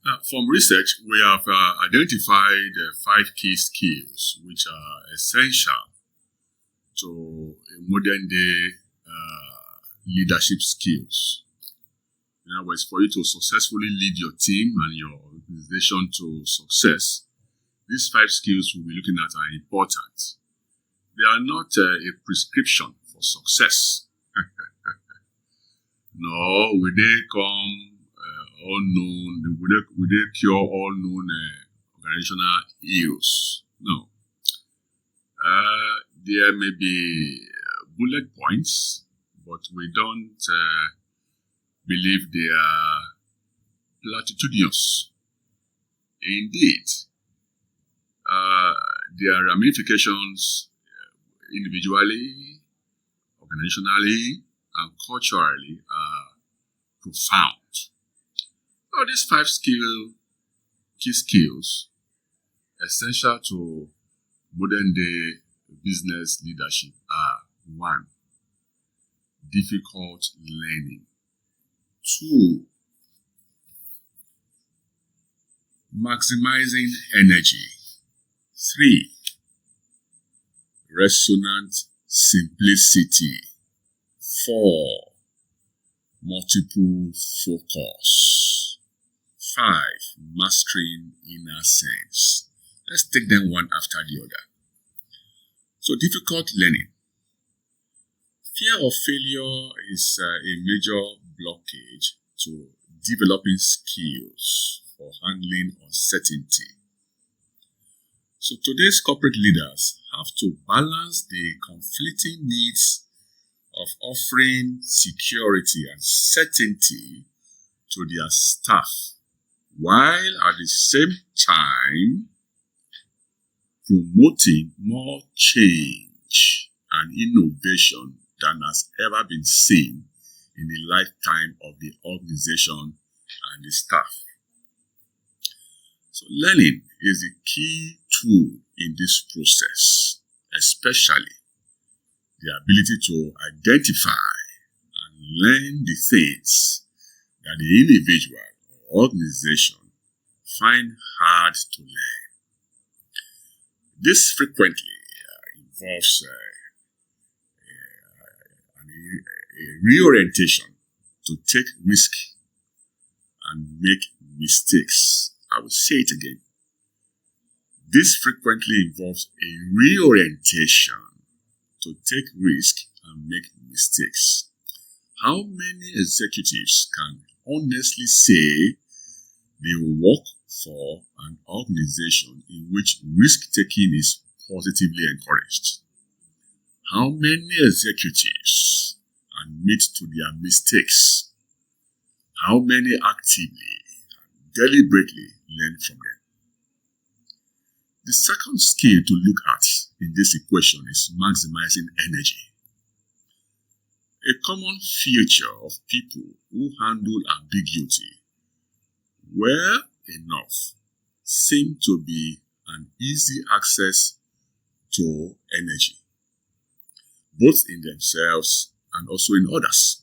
Now, from research, we have identified 5 key skills which are essential to modern day leadership skills. In other words, for you to successfully lead your team and your organization to success, these 5 skills we'll be looking at are important. They are not a prescription for success. No, will they come all known? Will they cure all known organizational ills? No. There may be bullet points, but we don't believe they are platitudinous. Indeed, their ramifications individually, organizationally, and culturally are profound. Now, these 5 key skills essential to modern day business leadership are: 1. Difficult learning. 2. Maximizing energy. 3. Resonant simplicity. 4. Multiple focus. 5. Mastering inner sense. Let's take them one after the other. So, difficult learning. Fear of failure is a major blockage to developing skills for handling uncertainty. So today's corporate leaders have to balance the conflicting needs of offering security and certainty to their staff, while at the same time promoting more change and innovation than has ever been seen in the lifetime of the organization and the staff. So learning is the key tool in this process, especially the ability to identify and learn the things that the individual or organization find hard to learn. This frequently involves a reorientation to take risk and make mistakes. I will say it again. This frequently involves a reorientation to take risk and make mistakes. How many executives can honestly say they work for an organization in which risk-taking is positively encouraged? How many executives admit to their mistakes? How many actively and deliberately learn from them? The second skill to look at in this equation is maximizing energy. A common feature of people who handle ambiguity well enough seem to be an easy access to energy, both in themselves and also in others.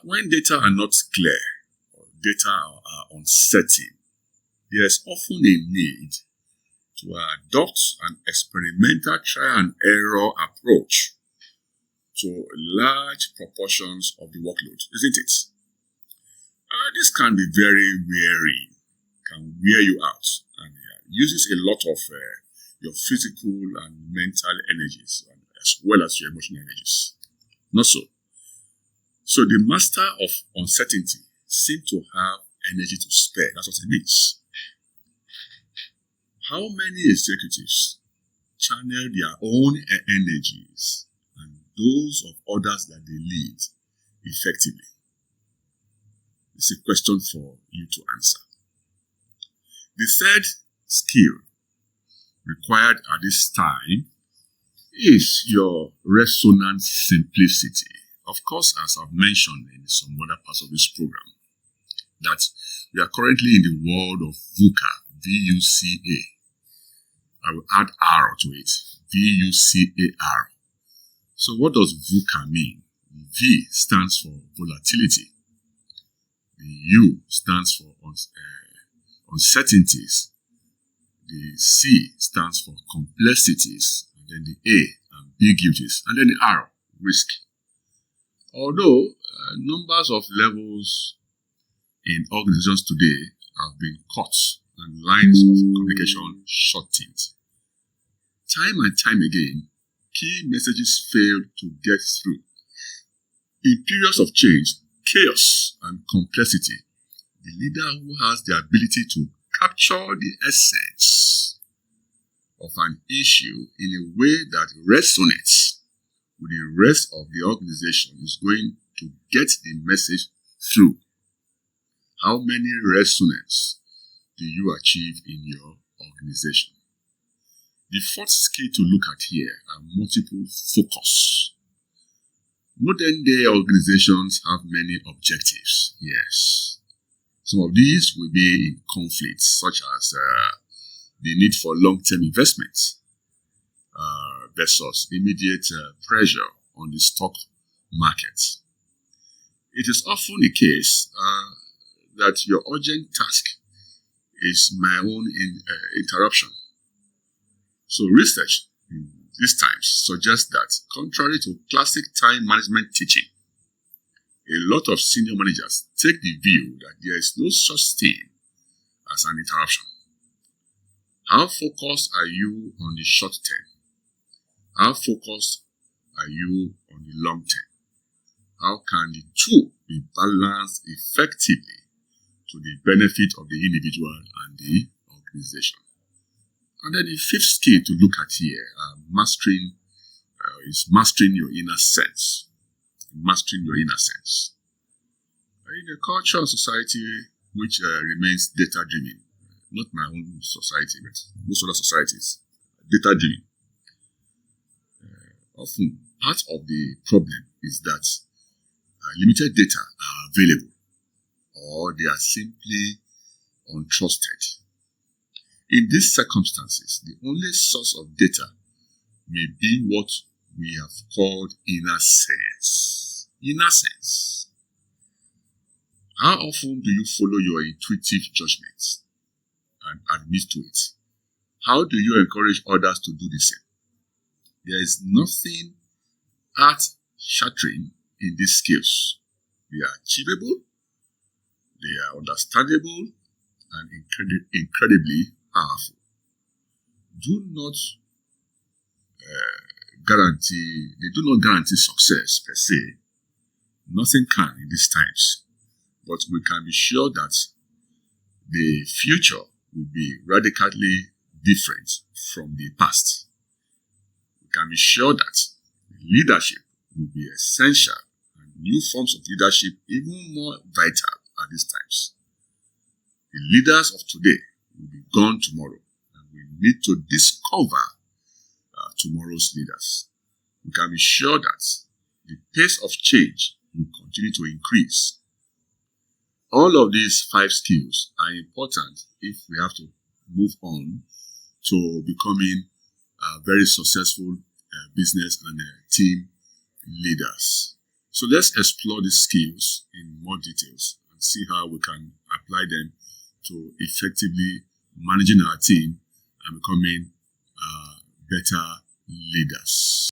When data are not clear or data are uncertain, there is often a need to adopt an experimental try and error approach to large proportions of the workload, isn't it? This can be very wearing, can wear you out, and uses a lot of your physical and mental energies, as well as your emotional energies. Not so. So the master of uncertainty seems to have energy to spare. That's what it means. How many executives channel their own energies and those of others that they lead effectively? It's a question for you to answer. The third skill required at this time is your resonant simplicity. Of course, as I've mentioned in some other parts of this program, that we are currently in the world of VUCA, V-U-C-A. I will add R to it, V-U-C-A-R. So what does VUCA mean? V stands for volatility. The U stands for uncertainties. The C stands for complexities. And then the A, ambiguities. And then the R, risk. Although numbers of levels in organizations today have been cut and lines of communication shortened, time and time again, key messages fail to get through. In periods of change, chaos, and complexity, the leader who has the ability to capture the essence of an issue in a way that resonates with the rest of the organization is going to get the message through. How many resonance do you achieve in your organization? The fourth skill to look at here are multiple focus. Modern day organizations have many objectives, yes. Some of these will be in conflict, such as the need for long-term investment versus immediate pressure on the stock market. It is often the case that your urgent task is my own interruption. So research in these times suggests that, contrary to classic time management teaching, a lot of senior managers take the view that there is no such thing as an interruption. How focused are you on the short term? How focused are you on the long term? How can the two be balanced effectively to the benefit of the individual and the organization? And then the fifth skill to look at here is mastering your inner sense. Mastering your inner sense. In a culture and society which remains data-driven, not my own society, but most other societies, data-driven, often part of the problem is that limited data are available, or they are simply untrusted. In these circumstances, the only source of data may be what we have called inner sense. Inner sense. How often do you follow your intuitive judgments and admit to it? How do you encourage others to do the same? There is nothing earth-shattering in these skills. They are achievable, they are understandable, and incredibly powerful. They do not guarantee success per se. Nothing can in these times. But we can be sure that the future will be radically different from the past. We can be sure that leadership will be essential and new forms of leadership even more vital at these times. The leaders of today will be gone tomorrow, and we need to discover tomorrow's leaders. We can be sure that the pace of change will continue to increase. All of these 5 skills are important if we have to move on to becoming very successful business and team leaders. So let's explore these skills in more details and see how we can apply them to effectively managing our team and becoming better leaders.